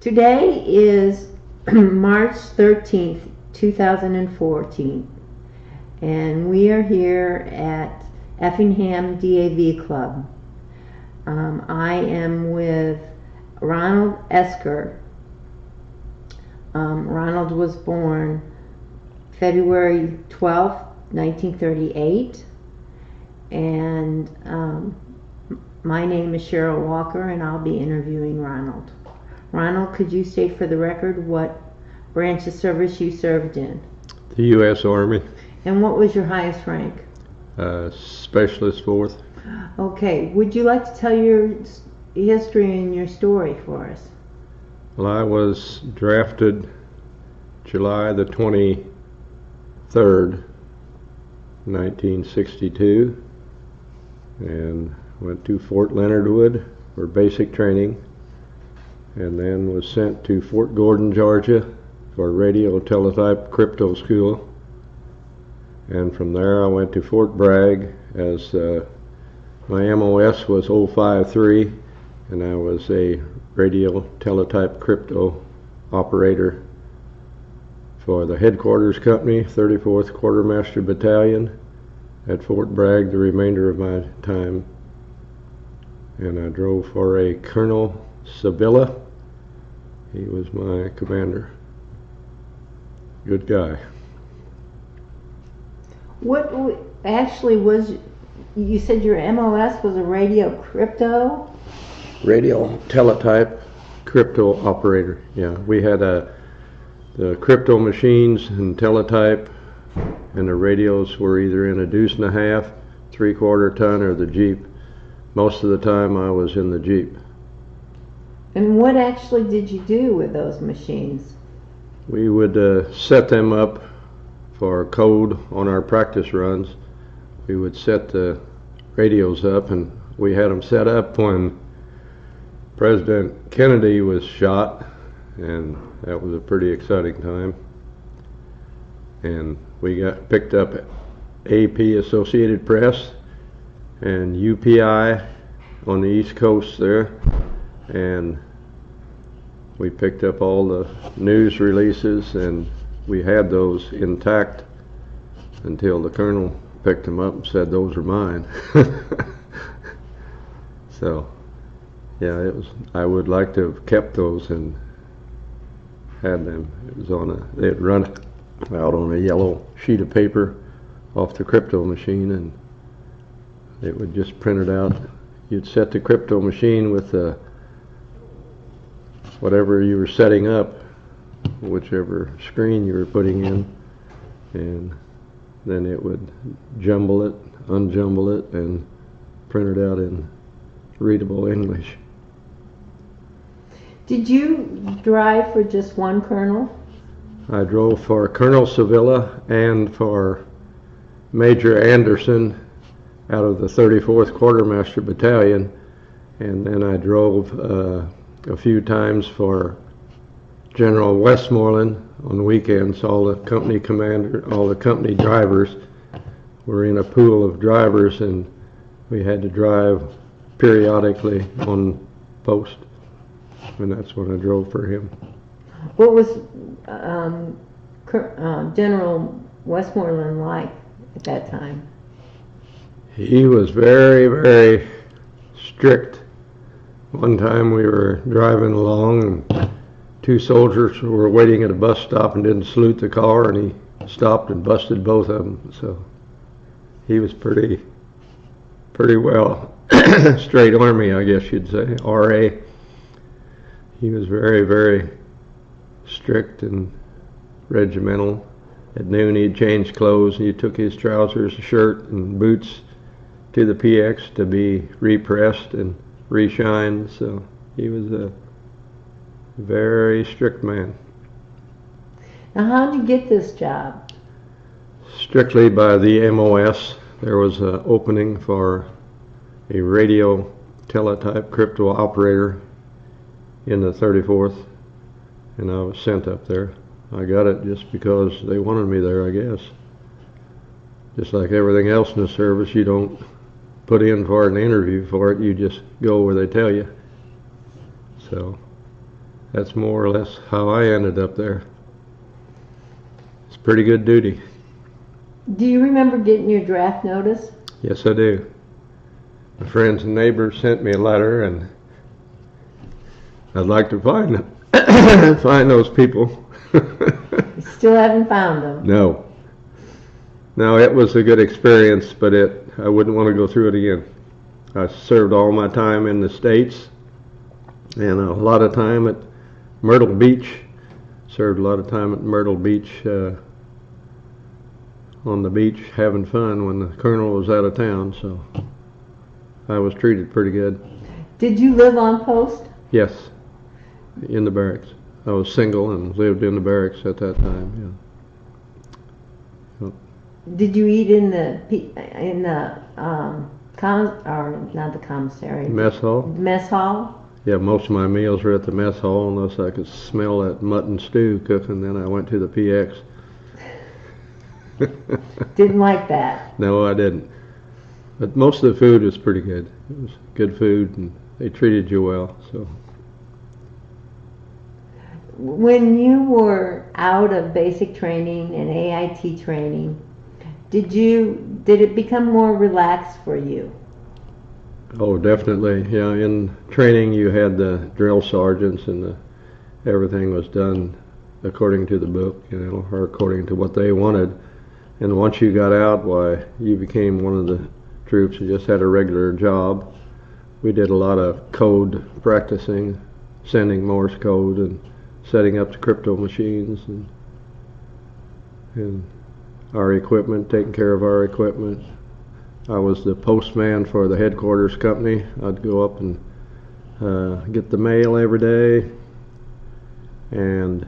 Today is March 13th, 2014, and we are here at Effingham DAV Club. I am with Ronald Esker. Ronald was born February 12th, 1938, and my name is Cheryl Walker, and I'll be interviewing Ronald. Ronald, could you state for the record what branch of service you served in? The U.S. Army. And what was your highest rank? Specialist 4th. Okay, would you like to tell your history and your story for us? Well, I was drafted July the 23rd, 1962, and went to Fort Leonard Wood for basic training, and then was sent to Fort Gordon, Georgia for radio teletype crypto school. And from there I went to Fort Bragg as my MOS was 053, and I was a radio teletype crypto operator for the headquarters company, 34th Quartermaster Battalion at Fort Bragg the remainder of my time. And I drove for a Colonel Sevilla. He was my commander. Good guy. What actually was, you said your MOS was a radio crypto? Radio teletype crypto operator. Yeah, we had the crypto machines and teletype, and the radios were either in a 1.5 deuce, 3/4 ton, or the Jeep. Most of the time I was in the Jeep. And what actually did you do with those machines? We would set them up for code on our practice runs. We would set the radios up, and we had them set up when President Kennedy was shot, and that was a pretty exciting time. And we got picked up at AP, Associated Press, and UPI on the East Coast there, and we picked up all the news releases, and we had those intact until the colonel picked them up and said, "Those are mine." So yeah, it was, I would like to have kept those and had them. It was on they'd run it out on a yellow sheet of paper off the crypto machine, and it would just print it out. You'd set the crypto machine with whatever you were setting up, whichever screen you were putting in, and then it would jumble it, unjumble it, and print it out in readable English. Did you drive for just one colonel? I drove for Colonel Sevilla and for Major Anderson out of the 34th Quartermaster Battalion, and then I drove a few times for General Westmoreland on weekends. All the company all the company drivers were in a pool of drivers, and we had to drive periodically on post, and that's when I drove for him. What was General Westmoreland like at that time? He was very, very strict. One time we were driving along, and 2 soldiers were waiting at a bus stop and didn't salute the car, and he stopped and busted both of them. So he was pretty well straight Army, I guess you'd say, RA. He was very, very strict and regimental. At noon he'd change clothes, and he took his trousers, shirt, and boots to the PX to be repressed and reshined. So he was a very strict man. Now, how did you get this job? Strictly by the MOS. There was an opening for a radio teletype crypto operator in the 34th, and I was sent up there. I got it just because they wanted me there, I guess. Just like everything else in the service, you don't put in for an interview for it, you just go where they tell you. So That's more or less how I ended up there. It's pretty good duty. Do you remember getting your draft notice? Yes, I do. My friends and neighbors sent me a letter, and I'd like to find them. Find those people. You still haven't found them? No. No, it was a good experience, but I wouldn't want to go through it again. I served all my time in the States, and a lot of time at Myrtle Beach. Served a lot of time at Myrtle Beach, on the beach having fun when the colonel was out of town, so I was treated pretty good. Did you live on post? Yes, in the barracks. I was single and lived in the barracks at that time, yeah. Did you eat in the not the commissary? Mess hall? Mess hall? Yeah, most of my meals were at the mess hall unless I could smell that mutton stew cooking, then I went to the PX. Didn't like that? No, I didn't. But most of the food was pretty good. It was good food, and they treated you well, so. When you were out of basic training and AIT training, did it become more relaxed for you? Oh, definitely. Yeah, in training you had the drill sergeants, and everything was done according to the book, or according to what they wanted. And once you got out, why, you became one of the troops who just had a regular job. We did a lot of code practicing, sending Morse code and setting up the crypto machines, and our equipment, taking care of our equipment. I was the postman for the headquarters company. I'd go up and get the mail every day and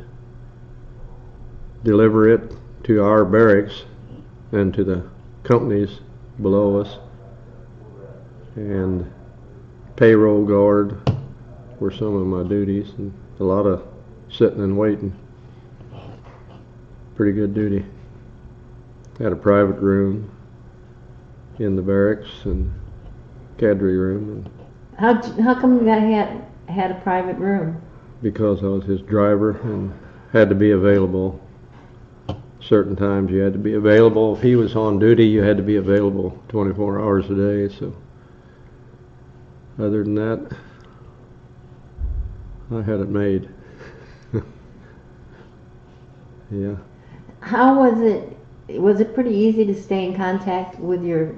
deliver it to our barracks and to the companies below us. And payroll guard were some of my duties, and a lot of sitting and waiting. Pretty good duty. Had a private room in the barracks and cadre room. How come you had a private room? Because I was his driver and had to be available. Certain times you had to be available. If he was on duty, you had to be available 24 hours a day. So other than that, I had it made. Yeah. How was it? Was it pretty easy to stay in contact with your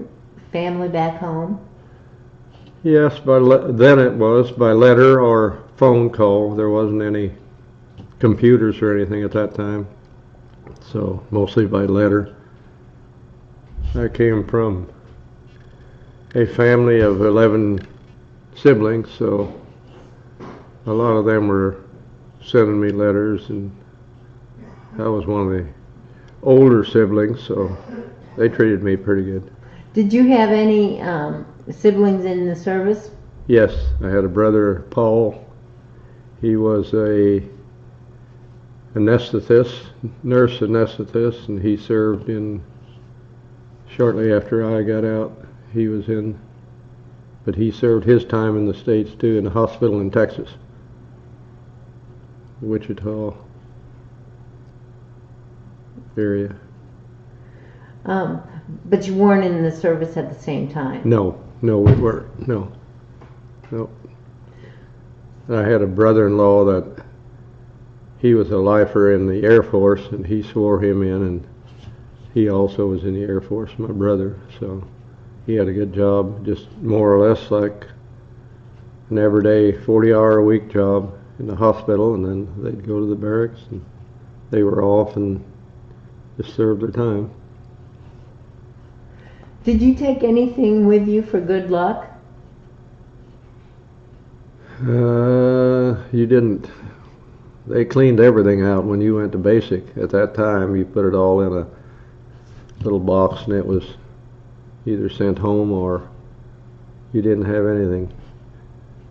family back home? Yes, then it was by letter or phone call. There wasn't any computers or anything at that time, so mostly by letter. I came from a family of 11 siblings, so a lot of them were sending me letters, and I was one of the older siblings, so they treated me pretty good. Did you have any siblings in the service? Yes, I had a brother, Paul. He was a anesthetist, nurse anesthetist, and he served in, shortly after I got out, but he served his time in the States too, in a hospital in Texas, Wichita area. But you weren't in the service at the same time? No, we weren't. No. I had a brother-in-law that he was a lifer in the Air Force, and he swore him in, and he also was in the Air Force, my brother, so he had a good job, just more or less like an everyday 40-hour-a-week job in the hospital, and then they'd go to the barracks, and they were off and just served their time. Did you take anything with you for good luck? You didn't. They cleaned everything out when you went to basic. At that time, you put it all in a little box, and it was either sent home or you didn't have anything.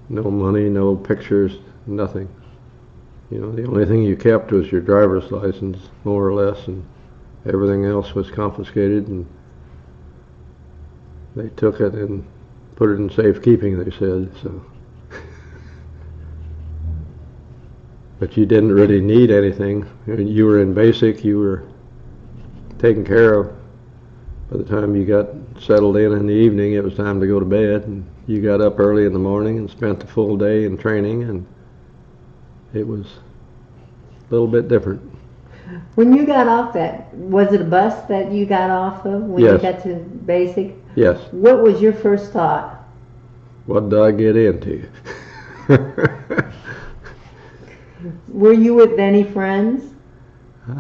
No money, no pictures, nothing. You know, the only thing you kept was your driver's license, more or less, and everything else was confiscated, and they took it and put it in safekeeping, they said, so. but you didn't really need anything. You were in basic, you were taken care of. By the time you got settled in the evening, it was time to go to bed, and you got up early in the morning and spent the full day in training, and it was a little bit different. When you got off that, was it a bus that you got off of when Yes. you got to basic? Yes. What was your first thought? What did I get into? Were you with any friends?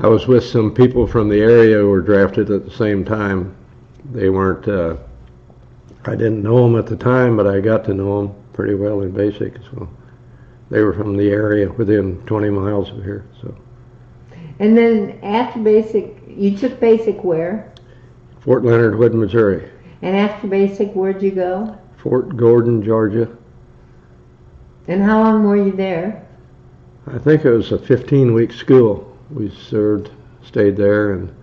I was with some people from the area who were drafted at the same time. They weren't, I didn't know them at the time, but I got to know them pretty well in basic. So they were from the area within 20 miles of here. So. And then after basic, you took basic where? Fort Leonard Wood, Missouri. And after basic, where'd you go? Fort Gordon, Georgia. And how long were you there? I think it was a 15-week school. We stayed there and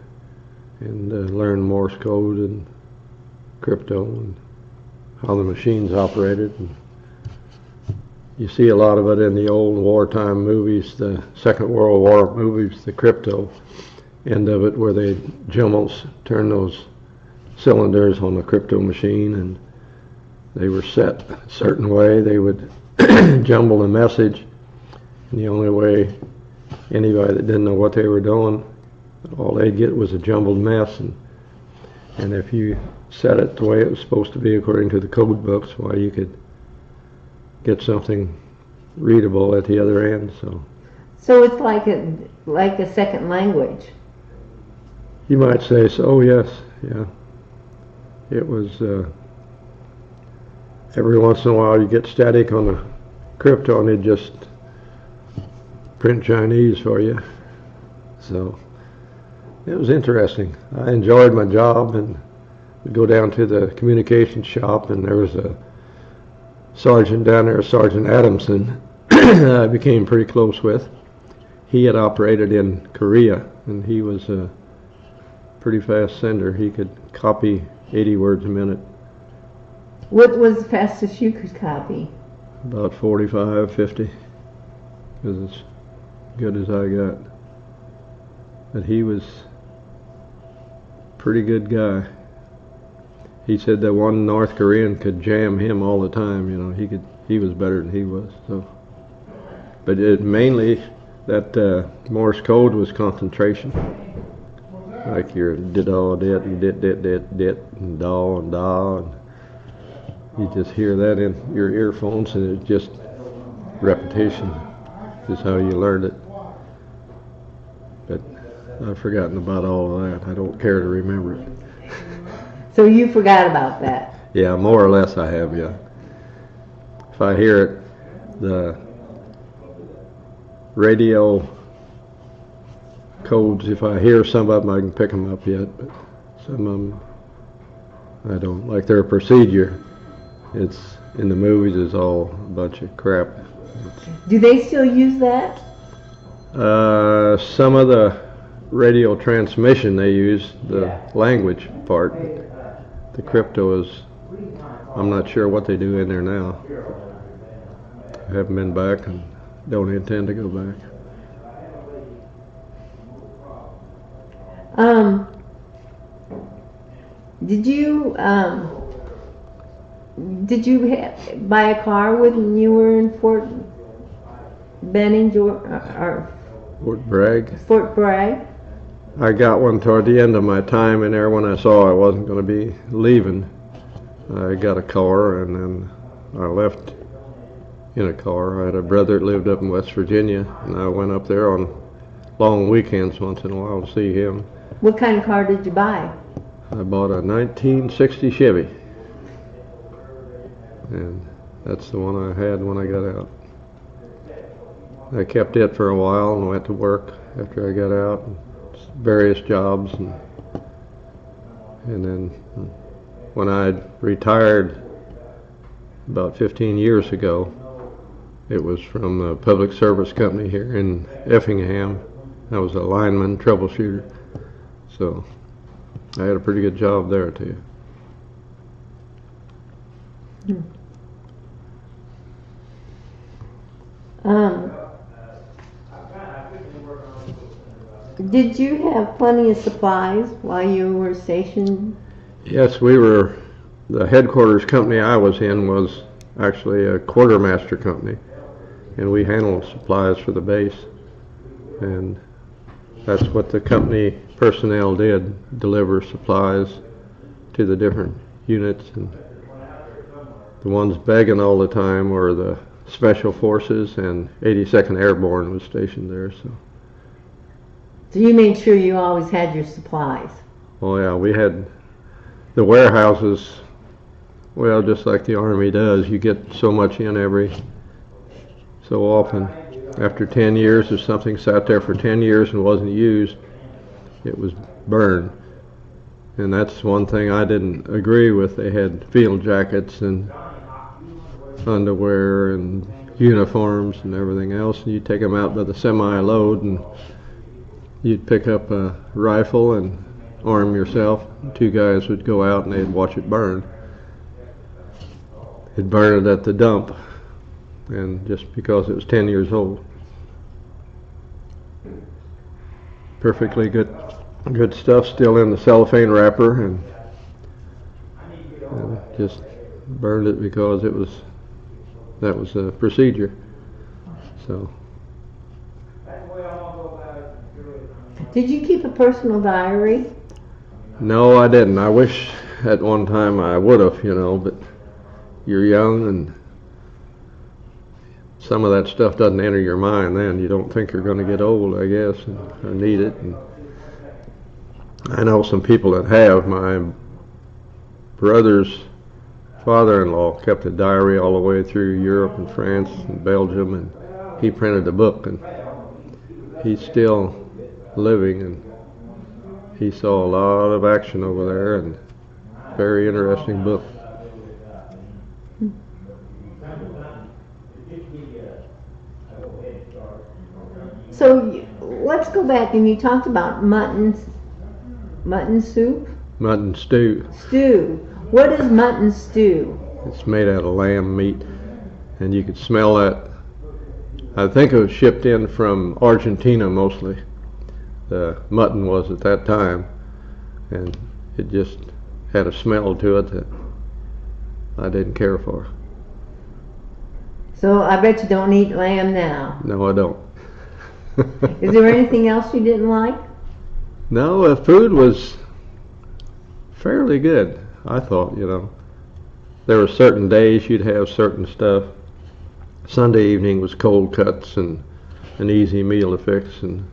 learned Morse code and crypto and how the machines operated. And you see a lot of it in the old wartime movies, the Second World War movies, the crypto end of it, where they turn those cylinders on the crypto machine, and they were set a certain way. They would jumble the message, and the only way anybody that didn't know what they were doing, all they'd get was a jumbled mess, and if you set it the way it was supposed to be according to the code books, why, you could get something readable at the other end. So it's like a second language. You might say so. Oh, yes, yeah. It was every once in a while you get static on the crypto and it just print Chinese for you. So it was interesting. I enjoyed my job, and we'd go down to the communications shop, and there was a sergeant down there, Sergeant Adamson, I became pretty close with. He had operated in Korea, and he was a pretty fast sender. He could copy 80 words a minute. What was the fastest you could copy? About 45, 50. It was as good as I got. But he was a pretty good guy. He said that one North Korean could jam him all the time. You know, he was better than he was. So, but mainly that Morse code was concentration. Like your did-all, dit, and dit, and daw, and da, and you just hear that in your earphones, and it's just repetition is how you learned it. But I've forgotten about all of that. I don't care to remember it. So you forgot about that? Yeah, more or less I have, yeah. If I hear it, the radio codes, if I hear some of them, I can pick them up yet, but some of them I don't. Like their procedure, it's in the movies is all a bunch of crap. Do they still use that? Some of the radio transmission they use, the language part. The crypto is, I'm not sure what they do in there now. I haven't been back and don't intend to go back. Did you buy a car when you were in Fort Benning, or Fort Bragg? Fort Bragg? I got one toward the end of my time in there when I saw I wasn't going to be leaving. I got a car, and then I left in a car. I had a brother that lived up in West Virginia, and I went up there on long weekends once in a while to see him. What kind of car did you buy? I bought a 1960 Chevy, and that's the one I had when I got out. I kept it for a while and went to work after I got out, various jobs, and then when I retired about 15 years ago, it was from a public service company here in Effingham. I was a lineman troubleshooter, so I had a pretty good job there too. Did you have plenty of supplies while you were stationed? Yes, the headquarters company I was in was actually a quartermaster company, and we handled supplies for the base, and that's what the company personnel did, deliver supplies to the different units. And the ones begging all the time were the Special Forces, and 82nd Airborne was stationed there. So you made sure you always had your supplies. Oh yeah, we had the warehouses, well, just like the Army does. You get so much in every so often. After 10 years, if something sat there for 10 years and wasn't used, it was burned. And that's one thing I didn't agree with. They had field jackets and underwear and uniforms and everything else, and you'd take them out by the semi-load, and you'd pick up a rifle and arm yourself. 2 guys would go out and they'd watch it burn. They'd burn it at the dump, and just because it was 10 years old. Perfectly good stuff, still in the cellophane wrapper, and just burned it because that was a procedure. So. Did you keep a personal diary? No, I didn't. I wish at one time I would have, but you're young and some of that stuff doesn't enter your mind then. You don't think you're going to get old, I guess, and need it. And I know some people that have. My brother's father-in-law kept a diary all the way through Europe and France and Belgium, and he printed a book, and he's still living, and he saw a lot of action over there, and very interesting book. So let's go back, and you talked about mutton soup? Mutton stew. Stew. What is mutton stew? It's made out of lamb meat, and you could smell that. I think it was shipped in from Argentina mostly. The mutton was at that time, and it just had a smell to it that I didn't care for. So I bet you don't eat lamb now. No, I don't. Is there anything else you didn't like? No, the food was fairly good, I thought, There were certain days you'd have certain stuff. Sunday evening was cold cuts and an easy meal to fix, and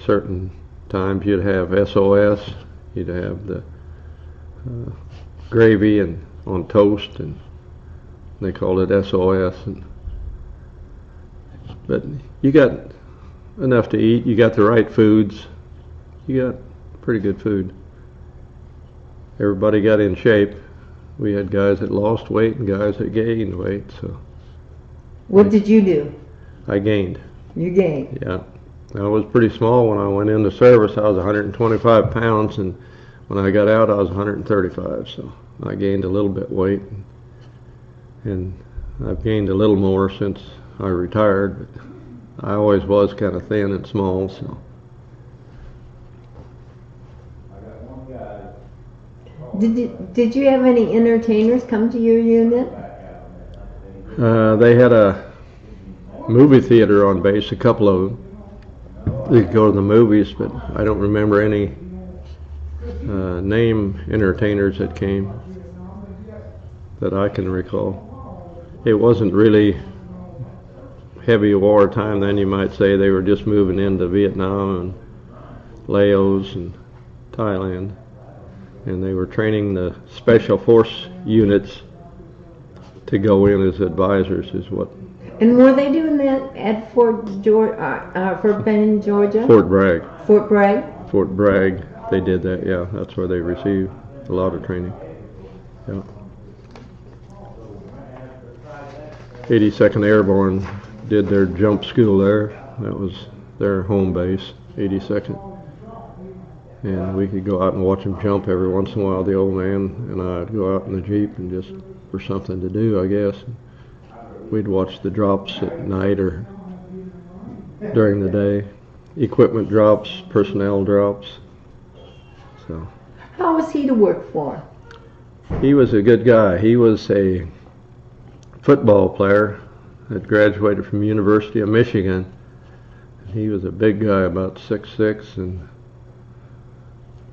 certain times you'd have SOS, you'd have the gravy and on toast, and they called it SOS. But you got enough to eat, you got the right foods, you got pretty good food. Everybody got in shape. We had guys that lost weight and guys that gained weight. So. What did you do? I gained. You gained? Yeah. I was pretty small when I went into service. I was 125 pounds, and when I got out I was 135, so I gained a little bit weight, and I've gained a little more since I retired, but I always was kind of thin and small. So. Did you have any entertainers come to your unit? They had a movie theater on base, a couple of them. They could go to the movies, but I don't remember any name entertainers that came that I can recall. It wasn't really heavy war time then, you might say. They were just moving into Vietnam and Laos and Thailand, and they were training the special force units to go in as advisors, is what. And were they doing that at Fort Benning, Georgia? Fort Bragg. Fort Bragg? Fort Bragg, they did that, yeah. That's where they received a lot of training. Yeah. 82nd Airborne did their jump school there. That was their home base, 82nd. And we could go out and watch them jump every once in a while. The old man and I'd go out in the Jeep and just for something to do, I guess. We'd watch the drops at night or during the day. equipment drops, personnel drops. So How was he to work for? he was a good guy. He was a football player that graduated from University of Michigan. He was a big guy, about 6'6" and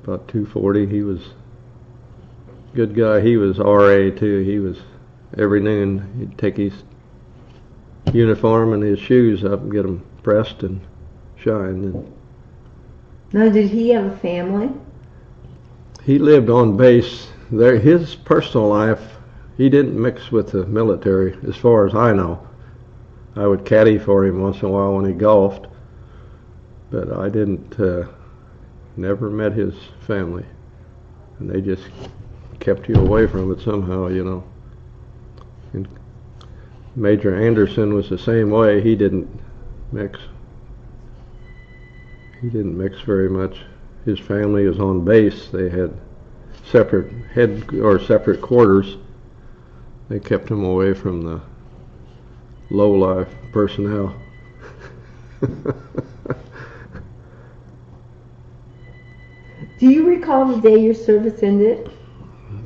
about 240. He was a good guy. He was RA too. He was every noon he'd take his uniform and his shoes up and get them pressed and shined. And Now, did he have a family? he lived on base there. His personal life, he didn't mix with the military, as far as I know. I would caddy for him once in a while when he golfed, but I didn't, never met his family. And they just kept you away from it somehow, you know. And Major Anderson was the same way. He didn't mix. He didn't mix very much. His family was on base. They had separate separate quarters. They kept him away from the low-life personnel. Do you recall the day your service ended?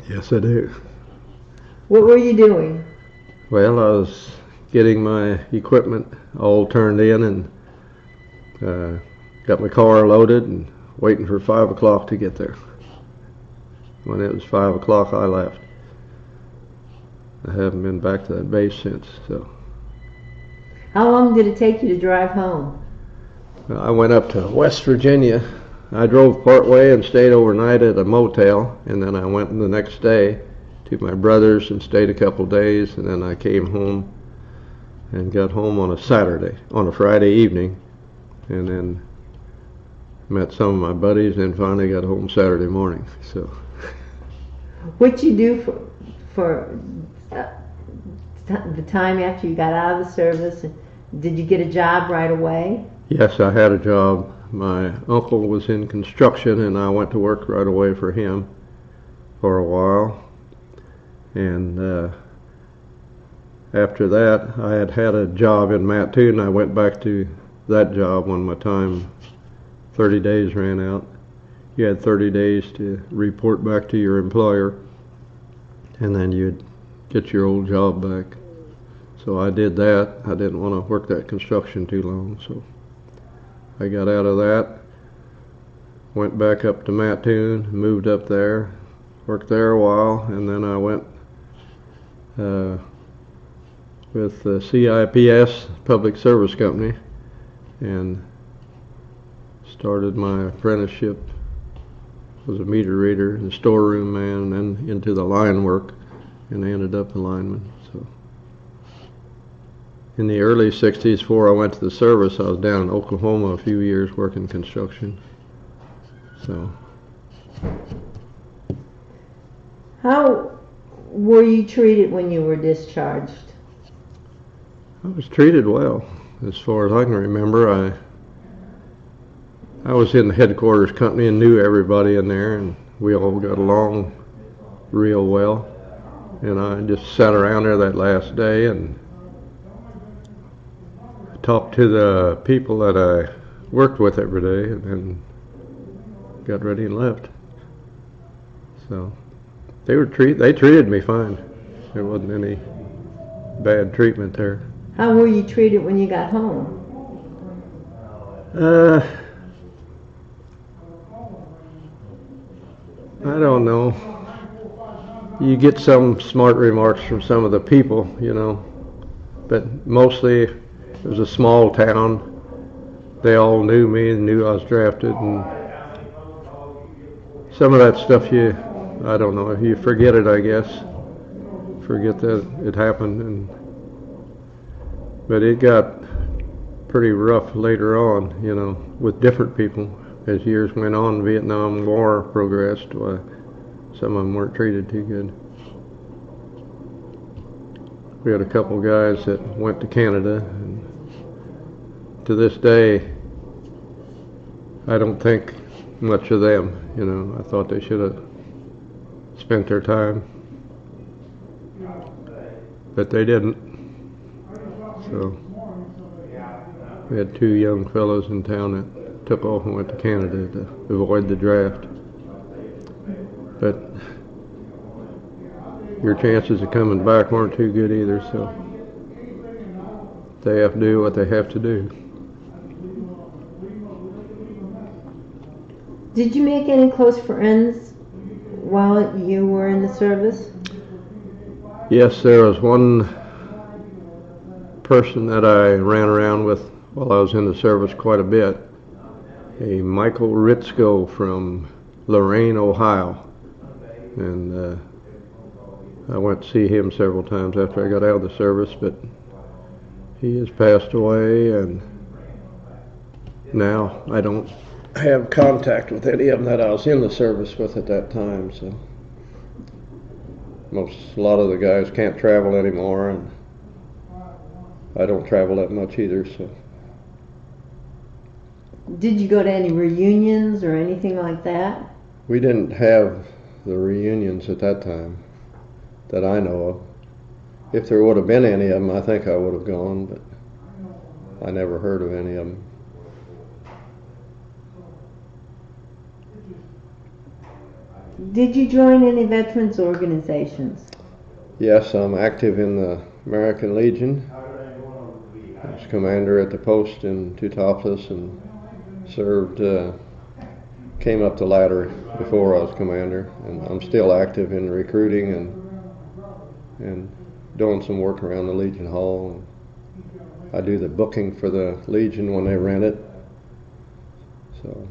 Yes, I do. What were you doing? Well, I was getting my equipment all turned in and got my car loaded and waiting for 5 o'clock to get there. When it was 5 o'clock, I left. I haven't been back to that base since. So How long did it take you to drive home? I went up to West Virginia. I drove part way and stayed overnight at a motel, and then I went the next day to my brother's and stayed a couple days, and then I came home and got home on a Friday evening, and then met some of my buddies and finally got home Saturday morning. So What'd you do for the time after you got out of the service? Did you get a job right away? yes, I had a job. My uncle was in construction, and I went to work right away for him for a while. And after that, I had a job in Mattoon. I went back to that job when my 30 days ran out. You had 30 days to report back to your employer, and then you'd get your old job back. So I did that. I didn't want to work that construction too long, so I got out of that, went back up to Mattoon, moved up there, worked there a while, and then I went with the CIPS, Public Service Company, and started my apprenticeship. Was a meter reader and storeroom man, and then into the line work, and I ended up a lineman. So in the early 60s, before I went to the service, I was down in Oklahoma a few years working construction. So How were you treated when you were discharged? I was treated well, as far as I can remember. I was in the headquarters company and knew everybody in there, and we all got along real well. And I just sat around there that last day and talked to the people that I worked with every day, and then got ready and left. So they treated me fine. There wasn't any bad treatment there. How were you treated when you got home? I don't know. You get some smart remarks from some of the people, you know, but mostly it was a small town. They all knew me and knew I was drafted, and some of that stuff I don't know, you forget it, I guess. Forget that it happened, but it got pretty rough later on, you know, with different people. As years went on, the Vietnam War progressed, some of them weren't treated too good. We had a couple guys that went to Canada, and to this day, I don't think much of them, you know. I thought they should have spent their time, but they didn't. So we had two young fellows in town that took off and went to Canada to avoid the draft. But your chances of coming back weren't too good either, so they have to do what they have to do. Did you make any close friends while you were in the service? Yes, there was one person that I ran around with while I was in the service quite a bit, a Michael Ritzko from Lorain, Ohio. And I went to see him several times after I got out of the service, but he has passed away, and now I don't have contact with any of them that I was in the service with at that time. So a lot of the guys can't travel anymore, and I don't travel that much either. So did you go to any reunions or anything like that? We didn't have the reunions at that time that I know of. If there would have been any of them, I think I would have gone, but I never heard of any of them. Did you join any veterans organizations? Yes, I'm active in the American Legion. I was commander at the post in Teutopolis and served, came up the ladder before I was commander, and I'm still active in recruiting and doing some work around the Legion Hall. I do the booking for the Legion when they rent it, so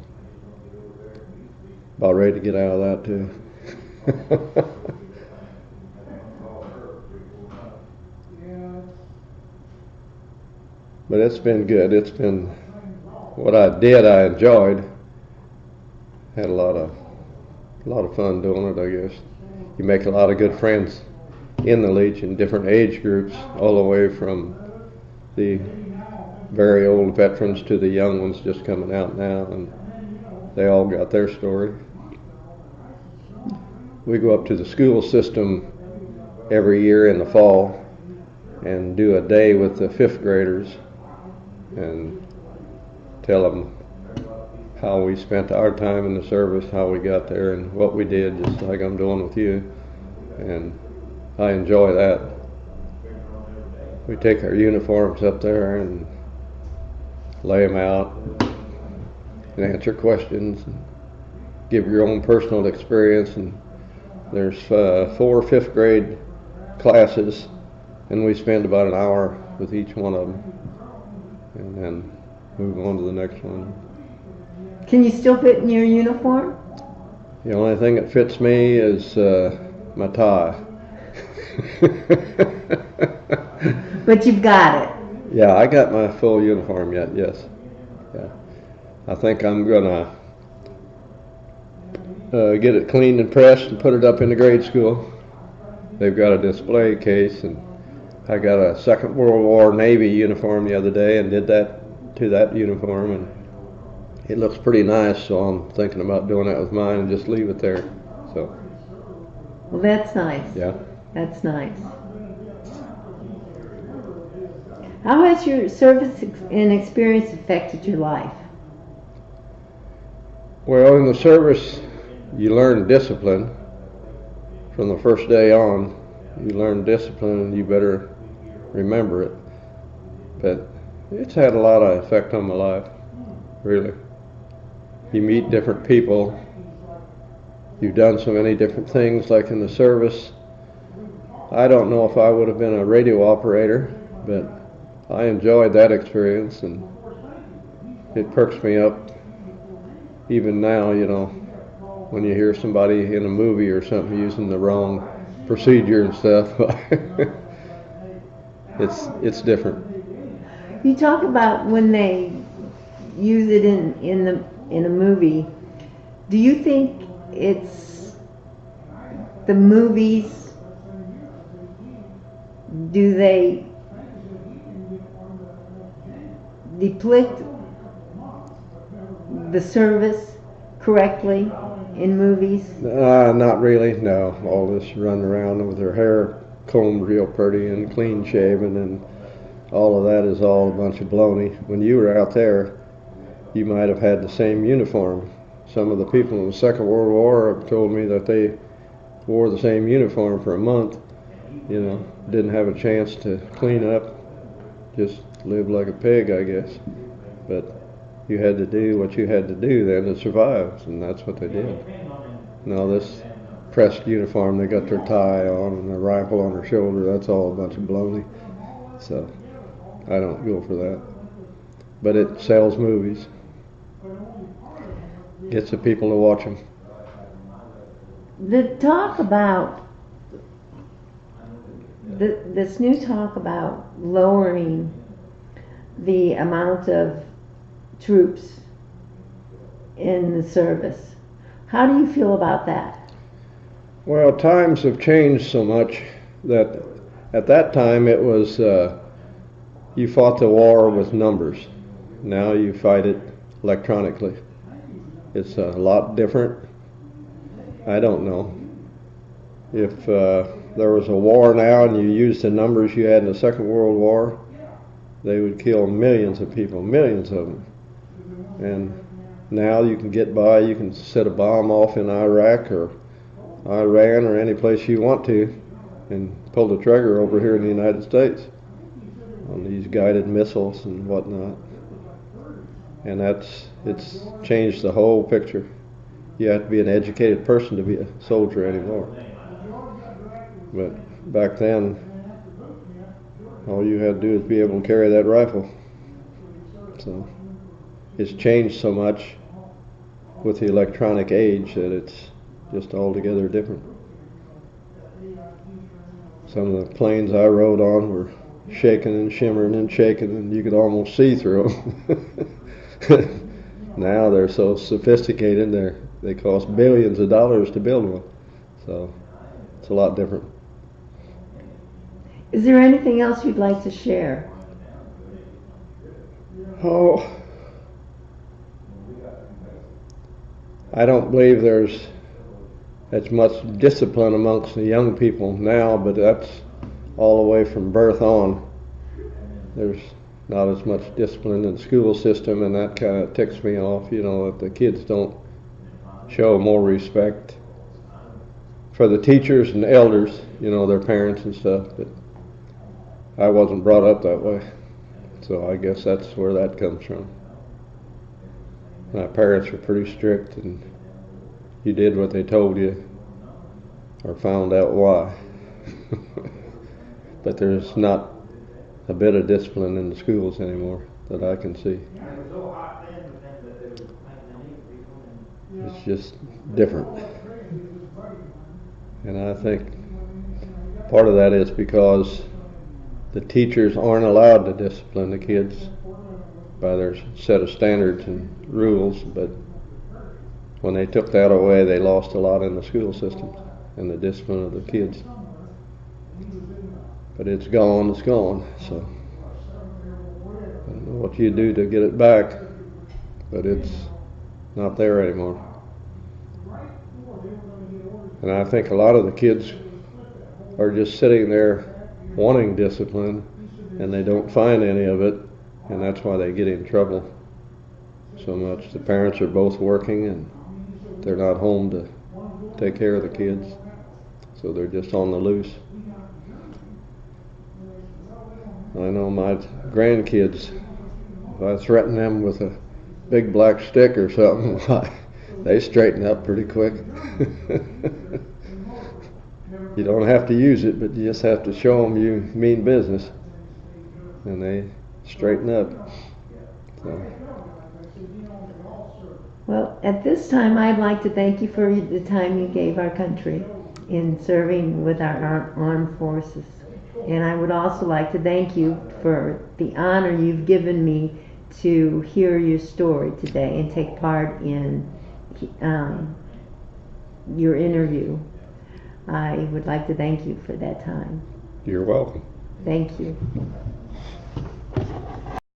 about ready to get out of that too. But it's been good. It's been what I did. I enjoyed. Had a lot of fun doing it. I guess you make a lot of good friends in the Legion, different age groups, all the way from the very old veterans to the young ones just coming out now, and they all got their story. We go up to the school system every year in the fall and do a day with the 5th graders and tell them how we spent our time in the service, how we got there, and what we did, just like I'm doing with you. And I enjoy that. We take our uniforms up there and lay them out and answer questions and give your own personal experience. And there's 4 5th grade classes, and we spend about an hour with each one of them and then move on to the next one. Can you still fit in your uniform? The only thing that fits me is my tie. But you've got it. Yeah, I got my full uniform yet, yes. Yeah. I think I'm gonna get it cleaned and pressed and put it up in the grade school. They've got a display case, and I got a Second World War Navy uniform the other day and did that to that uniform, and it looks pretty nice, so I'm thinking about doing that with mine and just leave it there. So. Well, that's nice. Yeah. That's nice. How has your service and experience affected your life? Well, in the service, you learn discipline from the first day on. You learn discipline, and you better remember it. But it's had a lot of effect on my life, really. You meet different people. You've done so many different things, like in the service. I don't know if I would have been a radio operator, but I enjoyed that experience, and it perks me up. Even now, you know, when you hear somebody in a movie or something using the wrong procedure and stuff, it's different. You talk about when they use it in a movie. Do you think it's the movies? Do they depict the service correctly in movies? Not really, no. All this running around with their hair combed real pretty and clean shaven, and all of that is all a bunch of baloney. When you were out there, you might have had the same uniform. Some of the people in the Second World War have told me that they wore the same uniform for a month, didn't have a chance to clean up, just lived like a pig, I guess. But you had to do what you had to do then to survive, and that's what they did. Now this pressed uniform, they got their tie on and a rifle on their shoulder, that's all a bunch of baloney. So I don't go for that. But it sells movies. Gets the people to watch them. The talk about this new talk about lowering the amount of troops in the service. How do you feel about that? Well, times have changed so much that at that time it was you fought the war with numbers. Now you fight it electronically. It's a lot different. I don't know. If there was a war now and you used the numbers you had in the Second World War, they would kill millions of people, millions of them. And now you can get by, you can set a bomb off in Iraq or Iran or any place you want to and pull the trigger over here in the United States on these guided missiles and whatnot. And it's changed the whole picture. You have to be an educated person to be a soldier anymore. But back then, all you had to do is be able to carry that rifle. So it's changed so much with the electronic age that it's just altogether different. Some of the planes I rode on were shaking and shimmering and shaking, and you could almost see through them. Now they're so sophisticated, they cost billions of dollars to build one. So it's a lot different. Is there anything else you'd like to share? Oh, I don't believe there's as much discipline amongst the young people now, but that's all the way from birth on. There's not as much discipline in the school system, and that kind of ticks me off, that the kids don't show more respect for the teachers and the elders, their parents and stuff. But I wasn't brought up that way, so I guess that's where that comes from. My parents were pretty strict, and you did what they told you or found out why. But there's not a bit of discipline in the schools anymore that I can see. It's just different. And I think part of that is because the teachers aren't allowed to discipline the kids by their set of standards and rules, but when they took that away, they lost a lot in the school system and the discipline of the kids. But it's gone, so I don't know what you do to get it back, but it's not there anymore. And I think a lot of the kids are just sitting there wanting discipline, and they don't find any of it, and that's why they get in trouble so much. The parents are both working, and they're not home to take care of the kids, so they're just on the loose. I know my grandkids, if I threaten them with a big black stick or something, they straighten up pretty quick. You don't have to use it, but you just have to show them you mean business, and they straighten up. So. Well, at this time, I'd like to thank you for the time you gave our country in serving with our armed forces. And I would also like to thank you for the honor you've given me to hear your story today and take part in your interview. I would like to thank you for that time. You're welcome. Thank you.